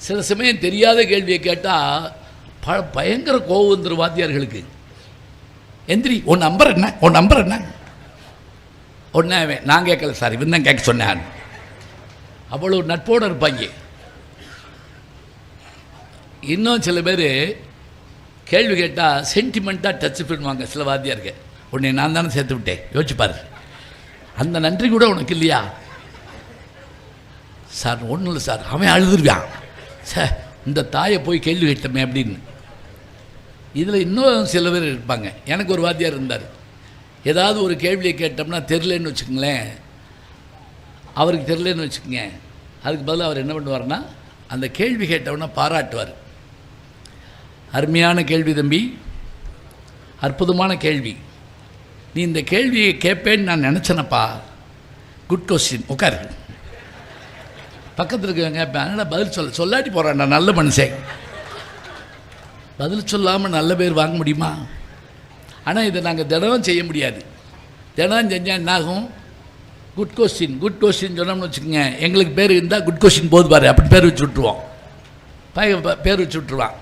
சில சமயம் தெரியாத கேள்வியை கேட்டால் பயங்கர கோவம் வந்துடும் வாத்தியார்களுக்கு. எந்திரி, உன் நம்பர் என்ன, உன் நம்பர் என்ன? ஒன்றே நான் கேட்கல சார், இவன் தான் கேட்க சொன்னேன். அவ்வளோ நட்போடு இருப்பாங்க. இன்னும் சில பேர் கேள்வி கேட்டால் சென்டிமெண்ட்டாக டச் பண்ணுவாங்க. சில வாத்தியாருக்கு உன்னை நான் தானே சேர்த்து விட்டேன், யோசிச்சுப்பார். அந்த நன்றி கூட உனக்கு இல்லையா சார்? ஒன்றும் இல்லை சார், அவன் அழுதுருவான். சார் இந்த தாயை போய் கேள்வி கேட்டமே அப்படின்னு. இதில் இன்னும் சில பேர் இருப்பாங்க. எனக்கு ஒரு வாத்தியார் இருந்தார். ஏதாவது ஒரு கேள்வியை கேட்டோம்னா தெரிலன்னு வச்சுக்கோங்களேன், அவருக்கு தெரிலன்னு வச்சுக்கோங்க, அதுக்கு பதிலாக அவர் என்ன பண்ணுவார்னா அந்த கேள்வி கேட்டவொன்னா பாராட்டுவார். அருமையான கேள்வி தம்பி, அற்புதமான கேள்வி, நீ இந்த கேள்வியை கேட்பேன்னு நான் நினச்சேனப்பா, குட் கொஸ்டின், உட்காரு. பக்கத்தில் இருக்கவங்க கேட்பேன், அதனால் பதில் சொல்லாட்டி போகிறான்டா, நல்ல மனுஷன். பதில் சொல்லாமல் நல்ல பேர் வாங்க முடியுமா? ஆனால் இதை நாங்கள் தினம் செய்ய முடியாது. தினம் செஞ்சால் என்னாகும்? குட் கொஸ்டின் குட் கொஸ்டின் சொன்னோம்னு வச்சுக்கோங்க, எங்களுக்கு பேர் இருந்தால் குட் கொஸ்டின் போது பாரு அப்படி பேர் வச்சு விட்ருவோம். பேர் வச்சு விட்ருவான்.